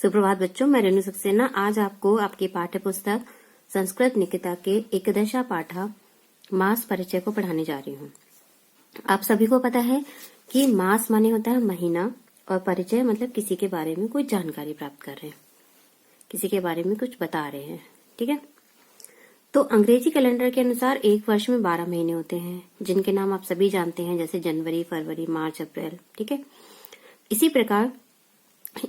सुप्रभात बच्चों, मैं रेणु सक्सेना आज आपको आपकी पाठ्य पुस्तक संस्कृत निकिता के एकदशा पाठा मास परिचय को पढ़ाने जा रही हूँ। आप सभी को पता है कि मास माने होता है महीना और परिचय मतलब किसी के बारे में कुछ जानकारी प्राप्त कर रहे हैं, किसी के बारे में कुछ बता रहे हैं। ठीक है, तो अंग्रेजी कैलेंडर के अनुसार एक वर्ष में 12 महीने होते हैं, जिनके नाम आप सभी जानते हैं, जैसे जनवरी, फरवरी, मार्च, अप्रैल। ठीक है, इसी प्रकार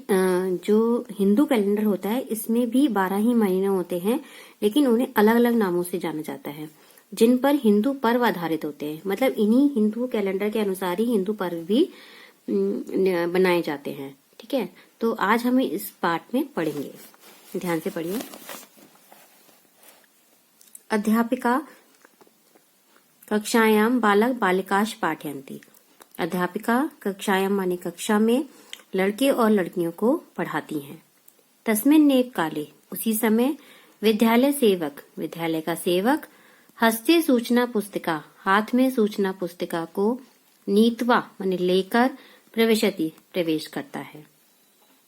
जो हिंदू कैलेंडर होता है इसमें भी 12 ही महीने होते हैं, लेकिन उन्हें अलग अलग नामों से जाना जाता है, जिन पर हिंदू पर्व आधारित होते हैं। मतलब इन्हीं हिंदू कैलेंडर के अनुसार ही हिंदू पर्व भी बनाए जाते हैं। ठीक है, तो आज हम इस पाठ में पढ़ेंगे, ध्यान से पढ़िए। अध्यापिका कक्षायाम बालक बालिकाश पाठयन्ति। अध्यापिका कक्षायाम माने कक्षा में लड़के और लड़कियों को पढ़ाती हैं। तस्मिन् नेव काले उसी समय विद्यालय सेवक विद्यालय का सेवक हस्ते सूचना पुस्तिका हाथ में सूचना पुस्तिका को नीत्वा माने लेकर प्रवेशति प्रवेश करता है।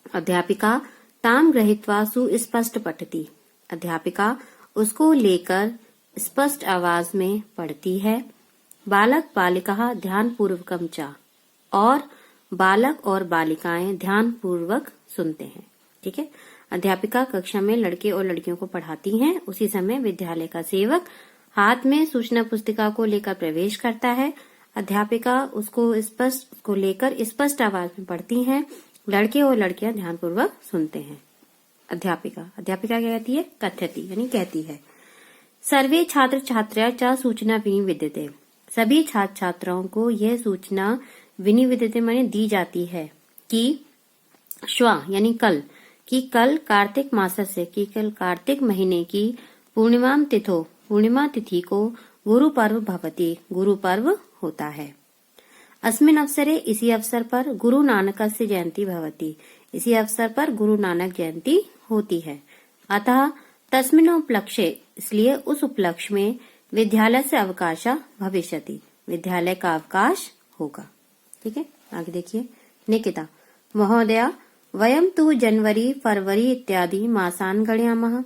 अध्यापिका ताम गृहीत्वा सुस्पष्ट पठति। अध्यापिका उसको लेकर स्पष्ट आवाज में पढ़ती है। बालक बालिका ध्यान पूर्वकम च और बालक और बालिकाएं ध्यान पूर्वक सुनते हैं। ठीक है, अध्यापिका कक्षा में लड़के और लड़कियों को पढ़ाती हैं। उसी समय विद्यालय का सेवक हाथ में सूचना पुस्तिका को लेकर प्रवेश करता है। अध्यापिका उसको लेकर स्पष्ट आवाज में पढ़ती हैं। लड़के और लड़कियां ध्यान पूर्वक सुनते हैं। अध्यापिका क्या कहती है? कथ्यति यानी कहती है। सर्वे छात्र छात्रा च सूचना विनिविद्यते। सभी छात्र छात्राओं को यह सूचना विनिविद्यते माने दी जाती है कि श्व यानी कल कार्तिक मास से कि कल कार्तिक महीने की पूर्णिमा तिथि को गुरु पर्व भवति गुरु पर्व होता है। अस्मिन् अवसरे इसी अवसर पर गुरु नानकस्य जयंती भवति इसी अवसर पर गुरु नानक जयंती होती है। अतः तस्मिन् उपलक्ष्ये इसलिए उस उपलक्ष्य में विद्यालय से अवकाश भविष्यति विद्यालय का अवकाश होगा। ठीक है, आगे देखिए। निकिता महोदया वयम तु जनवरी फरवरी इत्यादि मासान गणयामः।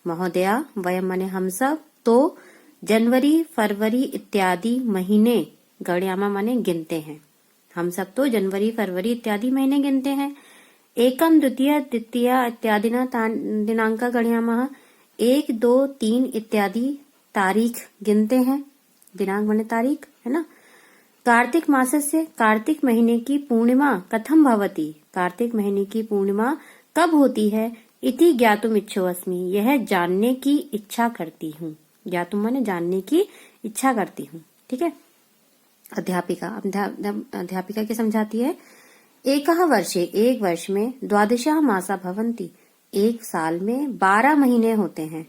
महोदया वयम माने हम सब तो जनवरी फरवरी इत्यादि महीने गणयामः माने गिनते हैं। हम सब तो जनवरी फरवरी इत्यादि महीने गिनते हैं। एकम द्वितीय तृतीय इत्यादि दिनांक गणयामः। 1 2 3 इत्यादि तारीख गिनते हैं। दिनांक माने तारीख है ना। कार्तिक मास से कार्तिक महीने की पूर्णिमा कथम भवति कार्तिक महीने की पूर्णिमा कब होती है। इति ज्ञातुम इच्छोऽस्मि यह जानने की इच्छा करती हूँ। ज्ञातुम माने जानने की इच्छा करती हूँ। ठीक है, अध्यापिका क्या समझाती है। एकः वर्षे एक वर्ष में 12 मासा भवन्ति एक साल में 12 महीने होते हैं।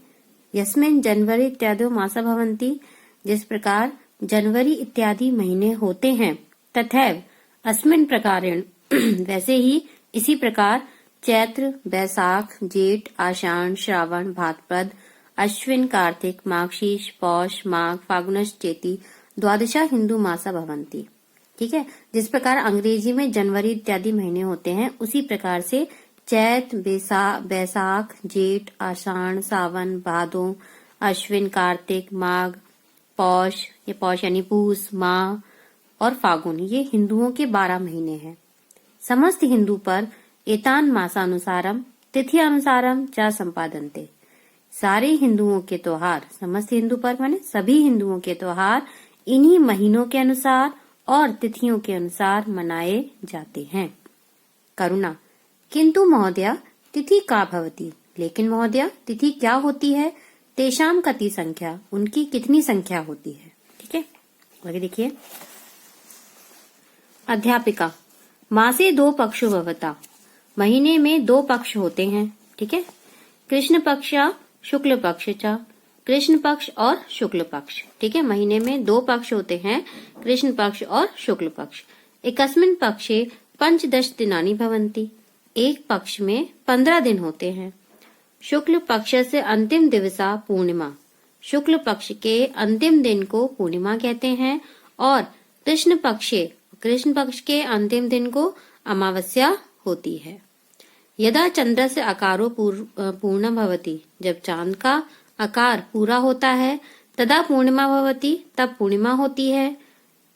यस्मिन् जनवरी इत्यादि मासा भवन्ति जिस प्रकार जनवरी इत्यादि महीने होते हैं। तथैव अस्मिन् प्रकारेण वैसे ही इसी प्रकार चैत्र बैसाख जेठ आषाढ़ श्रावण भाद्रपद अश्विन कार्तिक माघशीष पौष माघ फागुनश्चेति 12 हिंदू मासा भवन्ति। ठीक है, जिस प्रकार अंग्रेजी में जनवरी इत्यादि महीने होते हैं उसी प्रकार से चैत बैसाख जेठ आषाढ़ सावन भादो अश्विन कार्तिक माघ पौष ये पौष यानी पूस माह और फागुन ये हिंदुओं के 12 महीने हैं। समस्त हिंदू पर एतान मासानुसारम तिथि अनुसारम च संपादनते। सारे हिंदुओं के त्योहार समस्त हिंदू पर माने सभी हिंदुओं के त्योहार इन्हीं महीनों के अनुसार और तिथियों के अनुसार मनाए जाते हैं। करुणा किंतु महोदया तिथि का भवति लेकिन महोदया तिथि क्या होती है। तेषाम कति संख्या उनकी कितनी संख्या होती है। ठीक है, आगे देखिए। अध्यापिका मासे 2 पक्षो भवता महीने में 2 पक्ष होते हैं। ठीक है, कृष्ण पक्ष शुक्ल पक्ष च कृष्ण पक्ष और शुक्ल पक्ष। ठीक है, महीने में 2 पक्ष होते हैं, कृष्ण पक्ष और शुक्ल पक्ष। एकस्मिन् पक्षे 15 दिनानि भवन्ति एक पक्ष में 15 दिन होते हैं। शुक्ल पक्ष से अंतिम दिवसा पूर्णिमा शुक्ल पक्ष के अंतिम दिन को पूर्णिमा कहते हैं और कृष्ण पक्ष के अंतिम दिन को अमावस्या होती है। यदा चंद्र से आकारो पूर्ण भवति, जब चांद का आकार पूरा होता है, तदा पूर्णिमा भवति, तब पूर्णिमा होती है।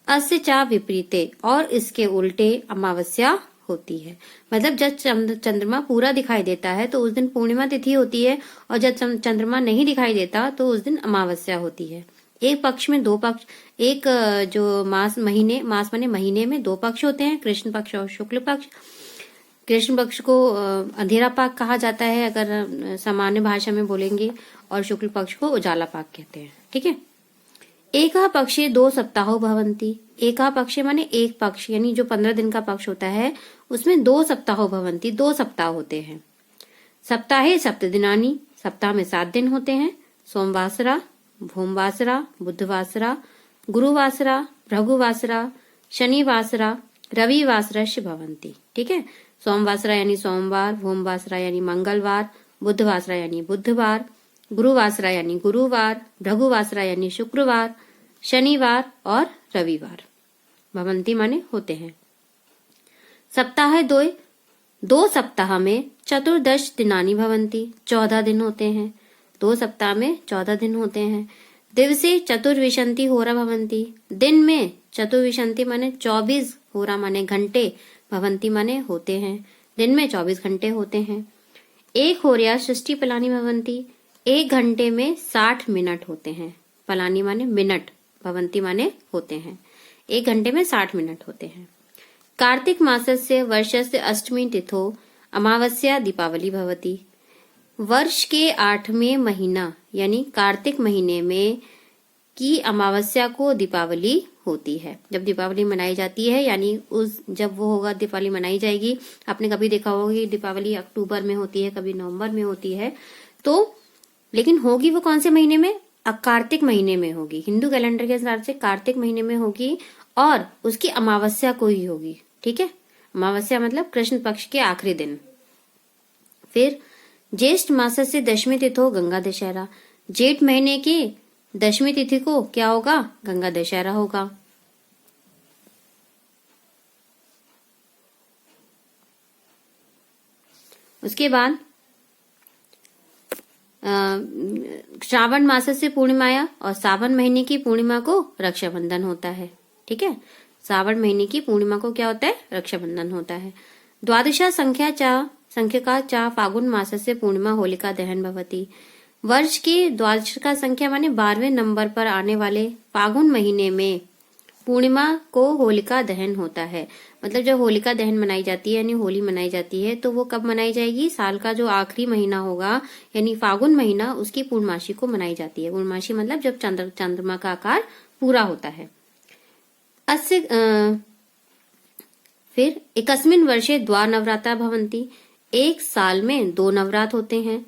अस्य चा विपरीते, और इसके उल्टे अमावस्या होती है। मतलब जब चंद्रमा पूरा दिखाई देता है तो उस दिन पूर्णिमा तिथि होती है, और जब चंद्रमा नहीं दिखाई देता तो उस दिन अमावस्या होती है। एक पक्ष में दो पक्ष, एक जो मास माने महीने में दो पक्ष होते हैं, कृष्ण पक्ष और शुक्ल पक्ष। कृष्ण पक्ष को अंधेरा पाक कहा जाता है अगर सामान्य भाषा में बोलेंगे, और शुक्ल पक्ष को उजाला पाक कहते हैं। ठीक है। एका पक्षे 2 सप्ताहो भवन्ति, एका पक्षे माने एक पक्ष, यानी जो 15 दिन का पक्ष होता है उसमें 2 सप्ताहो भवन्ति, 2 सप्ताह होते हैं। सप्ताहे 7 दिनानि, सप्ताह में 7 दिन होते हैं। सोमवासरा, भूमवासरा, बुधवासरा, गुरुवासरा, भृगुवासरा, शनिवासरा, रविवासरश्च भवन्ति। ठीक है। सोमवासरा यानी सोमवार, भूमवासरा यानी मंगलवार, बुधवासरा यानी बुधवार, गुरुवासरा यानी गुरुवार, भृगुवासरा यानी शुक्रवार, शनिवार और रविवार। भवन्ति माने होते हैं। सप्ताह 2 सप्ताह में 14 दिनानि भवन्ति, 14 दिन होते हैं। 2 सप्ताह में 14 दिन होते हैं। दिवसे 24 होरा भवन्ति, दिन में 24 माने 24 होरा माने घंटे, भवन्ति माने होते हैं। दिन में 24 घंटे होते हैं। एक होर्या 60 पलानी भवन्ति, 1 घंटे में 60 मिनट होते हैं। पलानी माने मिनट, भवन्ति माने होते हैं। 1 घंटे में 60 मिनट होते हैं। कार्तिक मासस्य वर्षस्य अष्टमी तिथो अमावस्या दीपावली भवति, वर्ष के 8वें महीना यानी कार्तिक महीने में की अमावस्या को दीपावली होती है। जब दीपावली मनाई जाती है, यानी जब वो होगा दीपावली मनाई जाएगी। आपने कभी देखा होगा कि दीपावली अक्टूबर में होती है, कभी नवंबर में होती है, तो लेकिन होगी वो कौन से महीने में? कार्तिक महीने में होगी। हिंदू कैलेंडर के हिसाब से कार्तिक महीने में होगी, और उसकी अमावस्या को ही होगी। ठीक है। अमावस्या मतलब कृष्ण पक्ष के आखिरी दिन। फिर ज्येष्ठ मास से 10वीं तिथि गंगा दशहरा, जेठ महीने की 10वीं तिथि को क्या होगा? गंगा दशहरा होगा। उसके बाद श्रावण मास से पूर्णिमाया, और सावन महीने की पूर्णिमा को रक्षाबंधन होता है। ठीक है। सावन महीने की पूर्णिमा को क्या होता है? रक्षाबंधन होता है। द्वादशा संख्या चा फागुन मास से पूर्णिमा होलिका दहन भवति, वर्ष की द्वादश का संख्या माने 12वें नंबर पर आने वाले फागुन महीने में पूर्णिमा को होलिका दहन होता है। मतलब जब होलिका दहन मनाई जाती है यानी होली मनाई जाती है, तो वो कब मनाई जाएगी? साल का जो आखिरी महीना होगा यानी फागुन महीना, उसकी पूर्णमासी को मनाई जाती है। पूर्णमासी मतलब जब चंद्रमा का आकार पूरा होता है। फिर एकस्मिन् वर्षे द्वा नवरात्रा भवन्ति, एक साल में 2 नवरात्र होते हैं।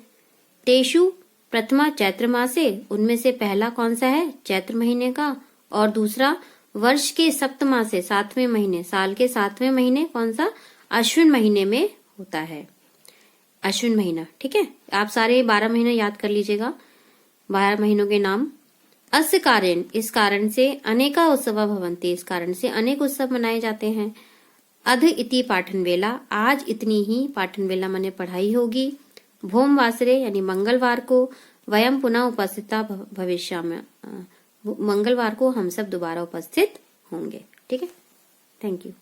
तेषु प्रथमा चैत्र मासे, उनमें से पहला कौन सा है? चैत्र महीने का, और दूसरा वर्ष के सप्तमा से 7वें महीने, साल के 7वें महीने कौन सा? अश्विन महीने में होता है। अश्विन महीना। ठीक है। आप सारे 12 महीने याद कर लीजिएगा, 12 महीनों के नाम। अस्य कारण, इस कारण से, अनेका उत्सव भवन्ति, इस कारण से अनेक उत्सव मनाए जाते हैं। अध इति पाठन वेला, आज इतनी ही पाठन वेला माने पढ़ाई होगी। भोमवासरे यानी मंगलवार को, वयम पुनः उपस्थिता भविष्य में, मंगलवार को हम सब दोबारा उपस्थित होंगे। ठीक है। Thank you.